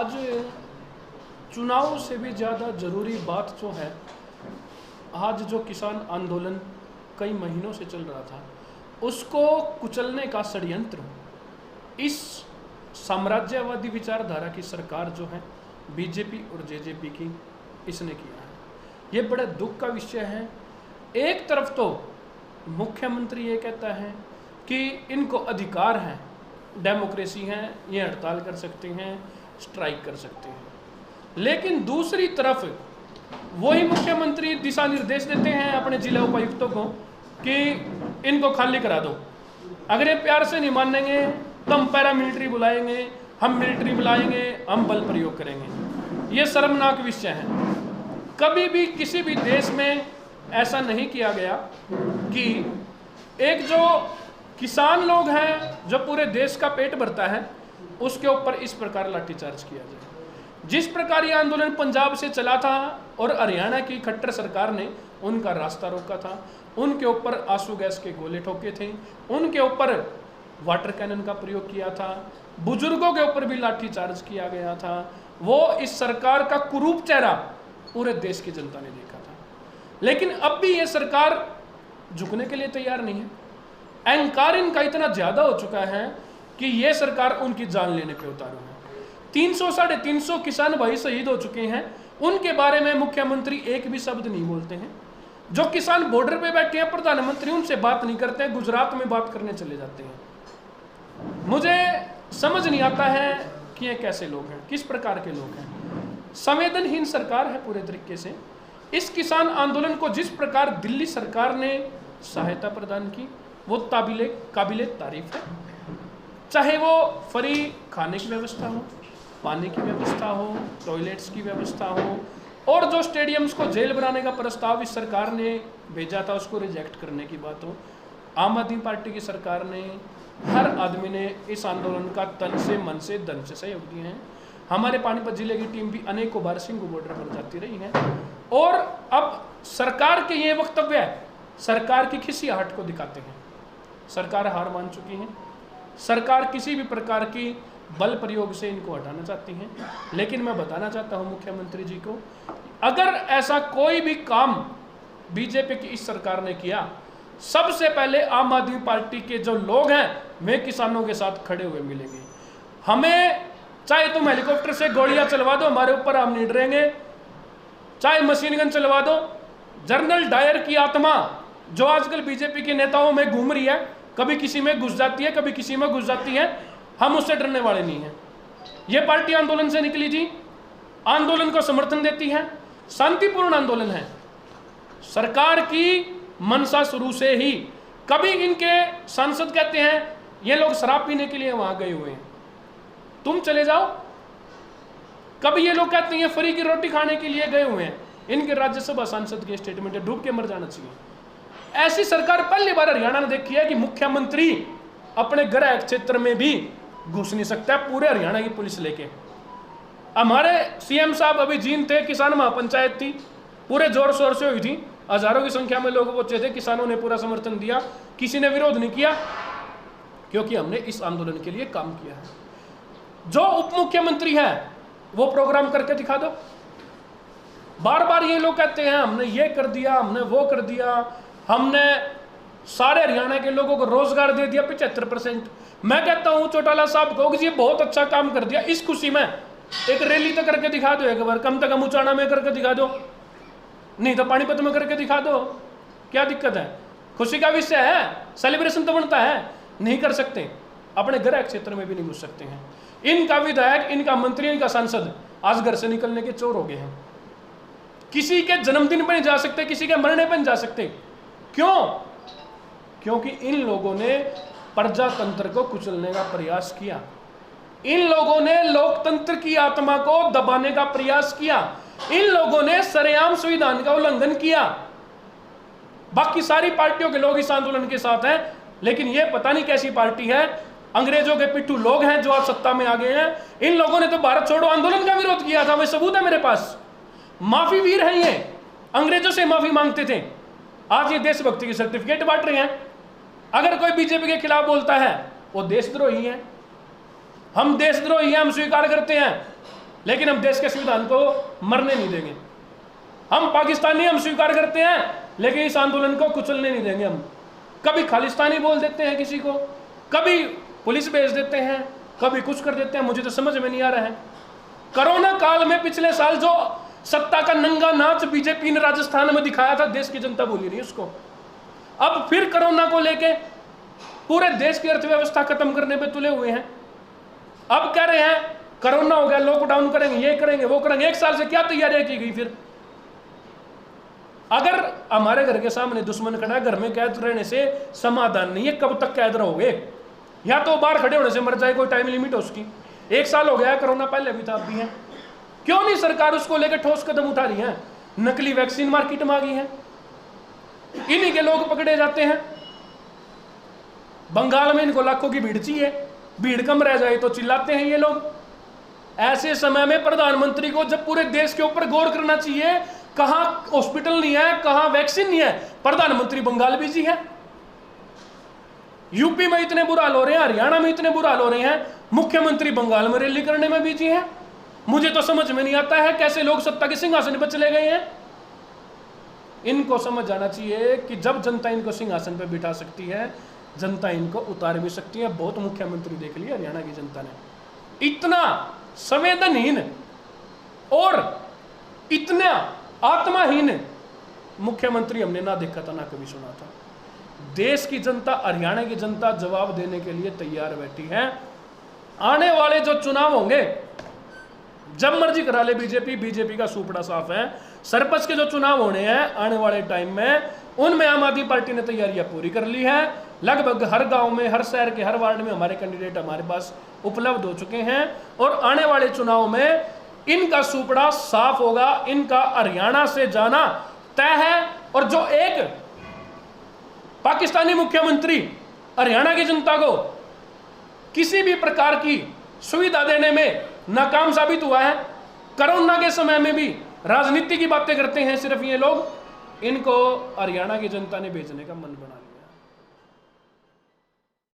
आज चुनाव से भी ज़्यादा ज़रूरी बात जो है, आज जो किसान आंदोलन कई महीनों से चल रहा था उसको कुचलने का षड्यंत्र इस साम्राज्यवादी विचारधारा की सरकार जो है बीजेपी और जेजेपी की, इसने किया है। ये बड़े दुख का विषय है। एक तरफ तो मुख्यमंत्री ये कहता है कि इनको अधिकार है, डेमोक्रेसी है, ये हड़ताल कर सकते हैं, स्ट्राइक कर सकते हैं, लेकिन दूसरी तरफ वही मुख्यमंत्री दिशा निर्देश देते हैं अपने जिला उपायुक्तों को कि इनको खाली करा दो, अगर ये प्यार से नहीं मानेंगे तो हम पैरामिलिट्री बुलाएंगे, हम मिलिट्री बुलाएंगे, हम बल प्रयोग करेंगे। ये शर्मनाक विषय है। कभी भी किसी भी देश में ऐसा नहीं किया गया कि एक जो किसान लोग हैं, जो पूरे देश का पेट भरता है, उसके ऊपर इस प्रकार लाठीचार्ज किया जाए। जिस प्रकार यह आंदोलन पंजाब से चला था और हरियाणा की खट्टर सरकार ने उनका रास्ता रोका था, उनके ऊपर आंसू गैस के गोले ठोके थे, उनके ऊपर वाटर कैनन का प्रयोग किया था, बुजुर्गों के ऊपर भी लाठीचार्ज किया गया था। वो इस सरकार का कुरूप चेहरा पूरे देश की जनता ने देखा था। लेकिन अब भी ये सरकार झुकने के लिए तैयार नहीं है। अहंकार इनका इतना ज्यादा हो चुका है कि ये सरकार उनकी जान लेने पे उतारू है। 300-350 किसान भाई शहीद हो चुके हैं, उनके बारे में मुख्यमंत्री एक भी शब्द नहीं बोलते हैं। जो किसान बॉर्डर पे बैठे हैं, प्रधानमंत्री उनसे बात नहीं करते हैं, गुजरात में बात करने चले जाते हैं। मुझे समझ नहीं आता है कि ये कैसे लोग हैं, किस प्रकार के लोग हैं। संवेदनहीन सरकार है पूरे तरीके से। इस किसान आंदोलन को जिस प्रकार दिल्ली सरकार ने सहायता प्रदान की वो काबिले तारीफ है। चाहे वो फ्री खाने की व्यवस्था हो, पानी की व्यवस्था हो, टॉयलेट्स की व्यवस्था हो, और जो स्टेडियम्स को जेल बनाने का प्रस्ताव इस सरकार ने भेजा था उसको रिजेक्ट करने की बात हो। आम आदमी पार्टी की सरकार ने, हर आदमी ने इस आंदोलन का तन से, मन से, धन से सहयोग दिए हैं। हमारे पानीपत जिले की टीम भी अनेकों बार सिंघू बॉर्डर पर जाती रही है। और अब सरकार के ये वक्तव्य सरकार की खिसियाहट को दिखाते हैं। सरकार हार मान चुकी है, सरकार किसी भी प्रकार की बल प्रयोग से इनको हटाना चाहती हैं। लेकिन मैं बताना चाहता हूं मुख्यमंत्री जी को, अगर ऐसा कोई भी काम बीजेपी की इस सरकार ने किया, सबसे पहले आम आदमी पार्टी के जो लोग हैं वे किसानों के साथ खड़े हुए मिलेंगे। हमें चाहे तुम हेलीकॉप्टर से गोलियां चलवा दो, हमारे ऊपर हम नहीं डरेंगे, चाहे मशीन गन चलवा दो। जनरल डायर की आत्मा जो आजकल बीजेपी के नेताओं में घूम रही है, कभी किसी में घुस जाती है, कभी किसी में घुस जाती है, हम उससे डरने वाले नहीं हैं। यह पार्टी आंदोलन से निकली जी, आंदोलन को समर्थन देती है, शांतिपूर्ण आंदोलन है। सरकार की मनसा शुरू से ही, कभी इनके सांसद कहते हैं ये लोग शराब पीने के लिए वहां गए हुए हैं, तुम चले जाओ। कभी ये लोग कहते हैं फ्री की रोटी खाने के लिए गए हुए हैं, इनके राज्यसभा सांसद की स्टेटमेंट है, डूब के मर जाना चाहिए। ऐसी सरकार पहली बार हरियाणा ने देखी है कि मुख्यमंत्री अपने गृह क्षेत्र में भी घुस नहीं सकता है, पूरे हरियाणा की पुलिस लेके। हमारे सीएम साहब अभी जींद थे, किसान महापंचायत थी, पूरे जोर शोर से हुई थी, हजारों की संख्या में लोग पहुंचे थे, किसानों ने पूरा समर्थन दिया, किसी ने विरोध नहीं किया, क्योंकि हमने इस आंदोलन के लिए काम किया है। जो उप मुख्यमंत्री है वो प्रोग्राम करके दिखा दो। बार बार ये लोग कहते हैं हमने ये कर दिया, हमने वो कर दिया, हमने सारे हरियाणा के लोगों को रोजगार दे दिया 75%। मैं कहता हूं चौटाला साहब को जी बहुत अच्छा काम कर दिया, इस खुशी में एक रैली तो करके दिखा दो, एक बार कम से कम उचाना में करके दिखा दो, नहीं तो पानीपत में करके दिखा दो। क्या दिक्कत है? खुशी का विषय है, सेलिब्रेशन तो बनता है। नहीं कर सकते, अपने गृह क्षेत्र में भी नहीं घुस सकते हैं। इनका विधायक, इनका मंत्री, इनका सांसद आज घर से निकलने के चोर हो गए हैं। किसी के जन्मदिन पर नहीं जा सकते, किसी के मरने पर नहीं जा सकते। क्यों? क्योंकि इन लोगों ने प्रजातंत्र को कुचलने का प्रयास किया, इन लोगों ने लोकतंत्र की आत्मा को दबाने का प्रयास किया, इन लोगों ने सरेआम संविधान का उल्लंघन किया। बाकी सारी पार्टियों के लोग इस आंदोलन के साथ हैं, लेकिन यह पता नहीं कैसी पार्टी है, अंग्रेजों के पिट्ठू लोग हैं जो आज सत्ता में आ गए हैं। इन लोगों ने तो भारत छोड़ो आंदोलन का विरोध किया था, वह सबूत है मेरे पास। माफी वीर हैं ये, अंग्रेजों से माफी मांगते थे, आज ये देशभक्ति की सर्टिफिकेट बांट रहे हैं। अगर कोई बीजेपी के खिलाफ बोलता है वो देशद्रोही है। हम देशद्रोही हैं, हम स्वीकार करते हैं। लेकिन हम देश के संविधान को मरने नहीं देंगे। हम पाकिस्तानी हम स्वीकार करते हैं, लेकिन इस आंदोलन को कुचलने नहीं देंगे। हम कभी खालिस्तानी बोल देते हैं किसी को, कभी पुलिस भेज देते हैं, कभी कुछ कर देते हैं, मुझे तो समझ में नहीं आ रहा है। कोरोना काल में पिछले साल जो सत्ता का नंगा नाच बीजेपी ने राजस्थान में दिखाया था, देश की जनता भूली नहीं उसको। अब फिर कोरोना को लेके पूरे देश की अर्थव्यवस्था खत्म करने पे तुले हुए हैं। अब कह रहे हैं कोरोना हो गया, लॉकडाउन करेंगे, ये करेंगे, वो करेंगे। एक साल से क्या तैयारियां की गई? फिर अगर हमारे घर के सामने दुश्मन खड़ा है, घर में कैद रहने से समाधान नहीं है। कब तक कैद रहोगे? या तो बाहर खड़े होने से मर जाए, कोई टाइम लिमिट है उसकी। 1 साल हो गया है, कोरोना पहले भी था, अब भी है। क्यों नहीं सरकार उसको लेकर ठोस कदम उठा रही है? नकली वैक्सीन मार्केट में आ गई है, इन्हीं के लोग पकड़े जाते हैं। बंगाल में इनको लाखों की भीड़ चाहिए, भीड़ कम रह जाए तो चिल्लाते हैं ये लोग। ऐसे समय में प्रधानमंत्री को जब पूरे देश के ऊपर गौर करना चाहिए, कहां हॉस्पिटल नहीं है, कहां वैक्सीन नहीं है, प्रधानमंत्री बंगाल बिजी है। यूपी में इतने बुरा हाल हो रहे हैं, हरियाणा में इतने बुरा हाल हो रहे हैं, मुख्यमंत्री बंगाल में रैली करने में बिजी है। मुझे तो समझ में नहीं आता है कैसे लोग सत्ता के सिंहासन पर चले गए हैं। इनको समझ जाना चाहिए कि जब जनता इनको सिंहासन पर बिठा सकती है, जनता इनको उतार भी सकती है। बहुत मुख्यमंत्री देख लिया हरियाणा की जनता ने, इतना संवेदनहीन और इतना आत्माहीन मुख्यमंत्री हमने ना देखा था, ना कभी सुना था। देश की जनता, हरियाणा की जनता जवाब देने के लिए तैयार बैठी है। आने वाले जो चुनाव होंगे, जब मर्जी करा ले बीजेपी, बीजेपी का सूपड़ा साफ है। सरपंच के जो चुनाव होने हैं आने वाले टाइम में, उनमें आम आदमी पार्टी ने तैयारियां पूरी कर ली है। लगभग हर गांव में, हर शहर के हर वार्ड में हमारे कैंडिडेट हमारे पास उपलब्ध हो चुके हैं और आने वाले चुनाव में इनका सूपड़ा साफ होगा। इनका हरियाणा से जाना तय है। और जो एक पाकिस्तानी मुख्यमंत्री हरियाणा की जनता को किसी भी प्रकार की सुविधा देने में नाकाम साबित हुआ है, कोरोना के समय में भी राजनीति की बातें करते हैं सिर्फ ये लोग, इनको हरियाणा की जनता ने भेजने का मन बना लिया।